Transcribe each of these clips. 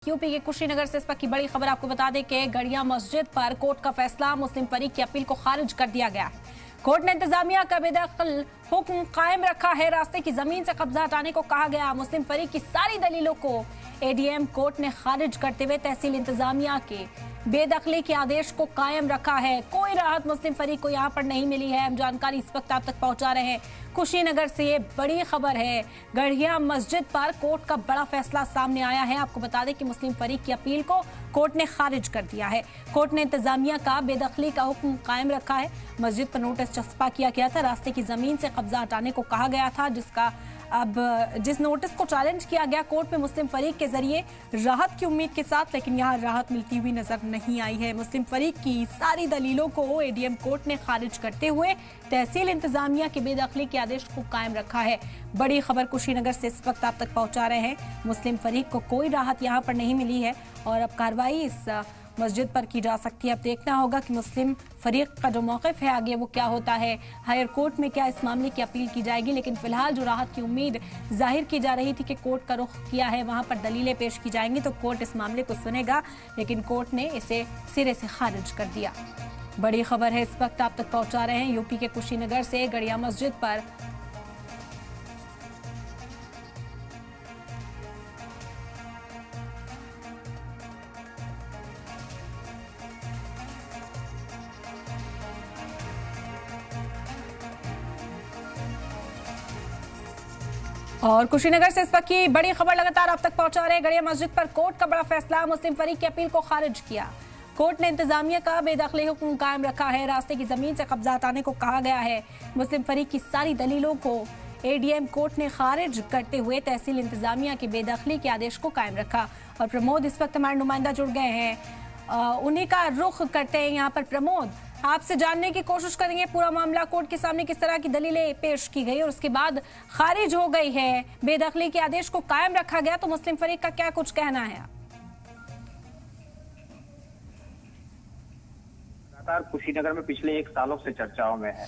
UP के कुशीनगर से इस वक्त की बड़ी खबर आपको बता दें कि गड़िया मस्जिद पर कोर्ट का फैसला मुस्लिम फरीक की अपील को खारिज कर दिया गया है। कोर्ट ने इंतजामिया का बेदखल हुक्म कायम रखा है। रास्ते की जमीन से कब्जा हटाने को कहा गया। मुस्लिम फरीक की सारी दलीलों को एडीएम कोर्ट ने खारिज करते हुए तहसील इंतजामिया के बेदखली के आदेश को कायम रखा है। कोई राहत मुस्लिम फरीक को यहाँ पर नहीं मिली है। हम जानकारी इस वक्त आप तक पहुंचा रहे हैं। कुशीनगर से ये बड़ी खबर है। गढ़िया मस्जिद पर कोर्ट का बड़ा फैसला सामने आया है। आपको बता दें कि मुस्लिम फरीक की अपील को कोर्ट ने खारिज कर दिया है। कोर्ट ने इंतजामिया का बेदखली का हुक्म कायम रखा है। मस्जिद पर नोटिस चस्पा किया गया था। रास्ते की जमीन से कब्जा हटाने को कहा गया था, जिस नोटिस को चैलेंज किया गया कोर्ट में मुस्लिम फरीक के जरिए राहत की उम्मीद के साथ, लेकिन यहाँ राहत मिलती हुई नजर नहीं आई है। मुस्लिम फरीक की सारी दलीलों को एडीएम कोर्ट ने खारिज करते हुए तहसील इंतजामिया के बेदखली के आदेश को कायम रखा है। बड़ी खबर कुशीनगर से इस वक्त आप तक पहुंचा रहे हैं। मुस्लिम फरीक को कोई राहत यहाँ पर नहीं मिली है और अब कार्रवाई इस मस्जिद पर की जा सकती है। अब देखना होगा कि मुस्लिम फरीक का जो मौक़िफ़ है आगे वो क्या होता है। हायर कोर्ट में क्या इस मामले की अपील की जाएगी, लेकिन फिलहाल जो राहत की उम्मीद जाहिर की जा रही थी कि कोर्ट का रुख किया है, वहां पर दलीलें पेश की जाएंगी तो कोर्ट इस मामले को सुनेगा, लेकिन कोर्ट ने इसे सिरे से खारिज कर दिया। बड़ी खबर है इस वक्त आप तक पहुंचा रहे हैं यूपी के कुशीनगर से। गड़िया मस्जिद पर और कुशीनगर से इस वक्त की बड़ी खबर लगातार आप तक पहुंचा रहे हैं। गड़िया मस्जिद पर कोर्ट का बड़ा फैसला। मुस्लिम फरीक की अपील को खारिज किया। कोर्ट ने इंतजामिया का बेदखली हुक्म कायम रखा है। रास्ते की जमीन से कब्जा हटाने को कहा गया है। मुस्लिम फरीक की सारी दलीलों को एडीएम कोर्ट ने खारिज करते हुए तहसील इंतजामिया के बेदखली के आदेश को कायम रखा। और प्रमोद इस वक्त हमारे नुमाइंदा जुड़ गए हैं, उन्हीं का रुख करते हैं यहाँ पर। प्रमोद, आपसे जानने की कोशिश करेंगे पूरा मामला कोर्ट के सामने किस तरह की दलीलें पेश की गई और उसके बाद खारिज हो गई है, बेदखली के आदेश को कायम रखा गया, तो मुस्लिम फरीक का क्या कुछ कहना है? लगातार कुशीनगर में पिछले 1 सालों से चर्चाओं में है।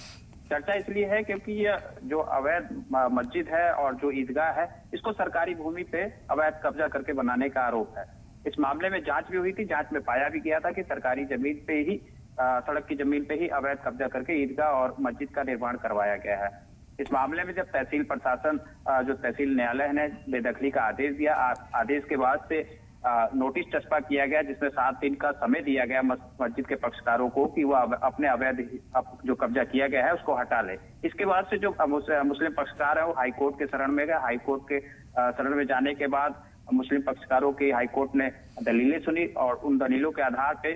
चर्चा इसलिए है क्योंकि ये जो अवैध मस्जिद है और जो ईदगाह है, इसको सरकारी भूमि पे अवैध कब्जा करके बनाने का आरोप है। इस मामले में जांच भी हुई थी। जांच में पाया भी गया था कि सरकारी जमीन पे ही, सड़क की जमीन पे ही अवैध कब्जा करके ईदगाह और मस्जिद का निर्माण करवाया गया है। इस मामले में जब तहसील प्रशासन, जो तहसील न्यायालय ने बेदखली का आदेश दिया, आदेश के बाद से नोटिस चस्पा किया गया, जिसमें 7 दिन का समय दिया गया मस्जिद के पक्षकारों को कि वह अपने अवैध जो कब्जा किया गया है उसको हटा ले। इसके बाद से जो मुस्लिम पक्षकार है वो हाईकोर्ट के शरण में गए। हाईकोर्ट के शरण में जाने के बाद मुस्लिम पक्षकारों की हाईकोर्ट ने दलीलें सुनी और उन दलीलों के आधार पे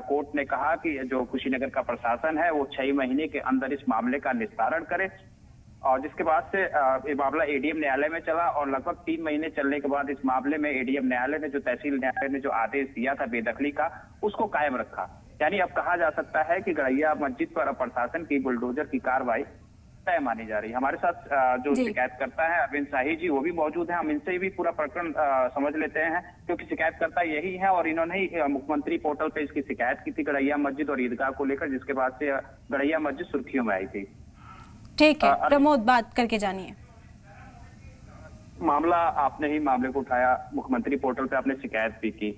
कोर्ट ने कहा कि जो कुशीनगर का प्रशासन है वो 6 महीने के अंदर इस मामले का निस्तारण करे। और जिसके बाद से ये मामला एडीएम न्यायालय में चला और लगभग 3 महीने चलने के बाद इस मामले में एडीएम न्यायालय ने, जो तहसील न्यायालय ने जो आदेश दिया था बेदखली का, उसको कायम रखा। यानी अब कहा जा सकता है कि गड़िया मस्जिद पर प्रशासन की बुलडोजर की कार्रवाई तय मानी जा रही है। हमारे साथ जो शिकायतकर्ता है अरविंद शाही जी, वो भी मौजूद हैं। हम इनसे भी पूरा प्रकरण समझ लेते हैं, क्योंकि शिकायतकर्ता यही है और इन्होंने ही मुख्यमंत्री पोर्टल पे इसकी शिकायत की थी गड़िया मस्जिद और ईदगाह को लेकर, जिसके बाद से गड़िया मस्जिद सुर्खियों में आई थी। ठीक है प्रमोद, बात करके जानिए। मामला आपने ही मामले को उठाया, मुख्यमंत्री पोर्टल पे आपने शिकायत भी की।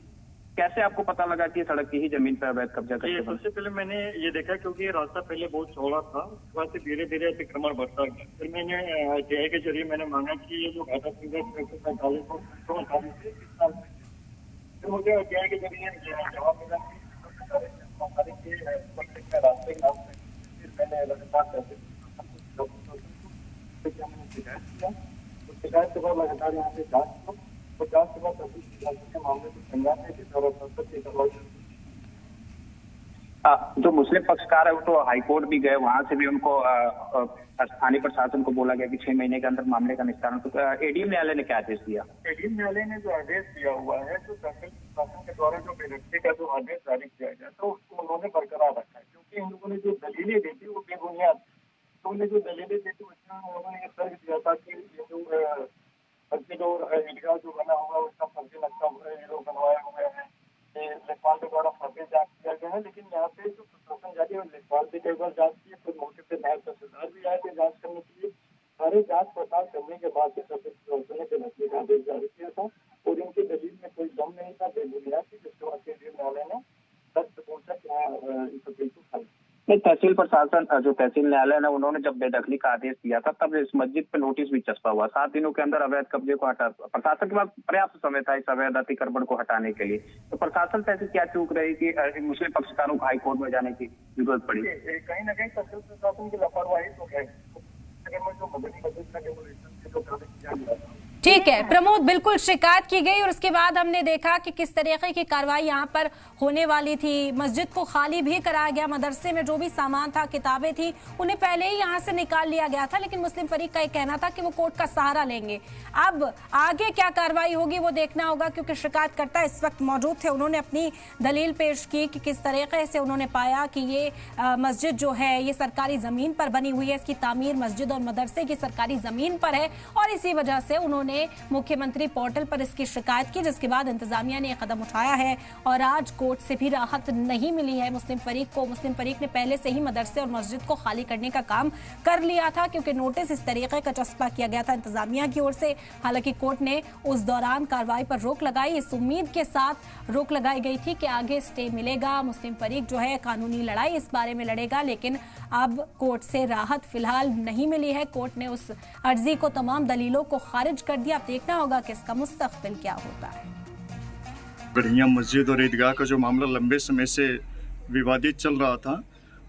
कैसे आपको पता लगा कि सड़क की ही जमीन पर अवैध कब्जा करके? सबसे पहले मैंने ये देखा क्योंकि ये रास्ता पहले बहुत चौड़ा था, उसके बाद से धीरे धीरे अतिक्रमण बढ़ता गया। फिर मैंने जेआई के जरिए मैंने मांगा कि ये जो घाटा फिर मुझे जेआई के जरिए जवाब मिला शिकायत के बाद लगातार यहाँ से जांच तो जांच के बाद मामले को संज्ञान में जो मुस्लिम पक्षकार है वो तो हाईकोर्ट भी गए, वहां से भी उनको स्थानीय प्रशासन को बोला गया कि 6 महीने के अंदर मामले का निस्तारण। तो एडीएम न्यायालय ने क्या आदेश दिया? एडीएम न्यायालय ने जो आदेश दिया हुआ है, जो तहसील प्रशासन के द्वारा जो बेदखली का जो आदेश जारी किया गया तो उसको उन्होंने बरकरार रखा है, क्योंकि इन लोगों ने जो दलीलें दी थी वो बेबुनियाद। तो उन्होंने जो दलीलें दी थी उसमें उन्होंने ये तर्क दिया था कि ये जो मस्जिद और ईदगाह जो बना हुआ है उसका फर्जी नक्शा ये लोग बनवाए हुए हैं, लेखपाल के द्वारा फर्जी जांच किया गया है। लेकिन यहाँ पे जो प्रशासन जारी और लेखपाल भी कई बार जांच की, फिर मौके पे नायब तहसीलदार भी आए थे जांच करने के लिए। सारे जांच पड़ताल करने के बाद से बेदखली का आदेश जारी किया था। और इनकी दलील में कोई दम नहीं था, बेबुनियाद थी, जिसके बाद केंद्रीय न्यायालय ने इस अपील को खारिज। नहीं, तहसील प्रशासन जो तहसील न्यायालय ने उन्होंने जब बेदखली का आदेश दिया था तब इस मस्जिद पे नोटिस भी चस्पा हुआ। 7 दिनों के अंदर अवैध कब्जे को हटा, प्रशासन के पास पर्याप्त समय था इस अवैध अतिक्रमण को हटाने के लिए। तो प्रशासन से ऐसी क्या चूक रही कि मुस्लिम पक्षकारों को हाईकोर्ट में जाने की जरूरत पड़ी? कहीं ना कहीं तहसील प्रशासन की लापरवाही तो है। अगर मैं जो मदनी मस्जिद का डेमोलिशन के जो कार्य किया गया था, ठीक है प्रमोद, बिल्कुल शिकायत की गई और उसके बाद हमने देखा कि किस तरीके की कार्रवाई यहाँ पर होने वाली थी। मस्जिद को खाली भी कराया गया, मदरसे में जो भी सामान था, किताबें थी, उन्हें पहले ही यहाँ से निकाल लिया गया था, लेकिन मुस्लिम फरीक का ये कहना था कि वो कोर्ट का सहारा लेंगे। अब आगे क्या कार्रवाई होगी वो देखना होगा, क्योंकि शिकायतकर्ता इस वक्त मौजूद थे। उन्होंने अपनी दलील पेश की कि किस तरीके से उन्होंने पाया कि ये मस्जिद जो है ये सरकारी जमीन पर बनी हुई है, इसकी तामीर मस्जिद और मदरसे की सरकारी जमीन पर है और इसी वजह से उन्होंने मुख्यमंत्री पोर्टल पर इसकी शिकायत की, जिसके बाद इंतजामिया ने कदम उठाया है और आज कोर्ट से भी राहत नहीं मिली है मुस्लिम फरीक को। मुस्लिम फरीक ने पहले से ही मदरसे और मस्जिद को खाली करने का काम कर लिया था, क्योंकि नोटिस इस तरीके का चस्पा किया गया था इंतजामिया की ओर से। हालांकि कोर्ट ने उस दौरान कार्रवाई पर रोक लगाई, इस उम्मीद के साथ रोक लगाई गई थी कि आगे स्टे मिलेगा, मुस्लिम फरीक जो है कानूनी लड़ाई इस बारे में लड़ेगा, लेकिन अब कोर्ट से राहत फिलहाल नहीं मिली है। कोर्ट ने उस अर्जी को, तमाम दलीलों को खारिज कर दिया। अब देखना होगा कि इसका मुस्तकबिल क्या होता है। गढ़िया मस्जिद और ईदगाह का जो मामला लंबे समय से विवादित चल रहा था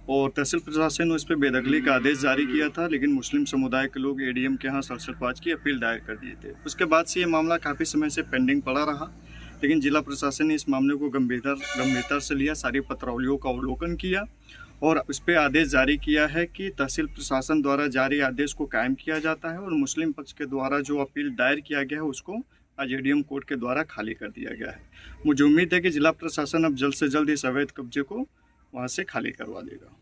और तहसील प्रशासन ने उस पर बेदखली का आदेश जारी किया था, लेकिन मुस्लिम समुदाय के लोग एडीएम के यहाँ सरसरपाज की अपील दायर कर दिए थे। उसके बाद से ये मामला काफ़ी समय से पेंडिंग पड़ा रहा, लेकिन जिला प्रशासन ने इस मामले को गंभीरता से लिया, सारी पत्रावलियों का अवलोकन किया और उस पर आदेश जारी किया है कि तहसील प्रशासन द्वारा जारी आदेश को कायम किया जाता है और मुस्लिम पक्ष के द्वारा जो अपील दायर किया गया है उसको आज एडीएम कोर्ट के द्वारा खाली कर दिया गया है। मुझे उम्मीद है कि जिला प्रशासन अब जल्द से जल्द इस अवैध कब्जे को वहाँ से खाली करवा देगा।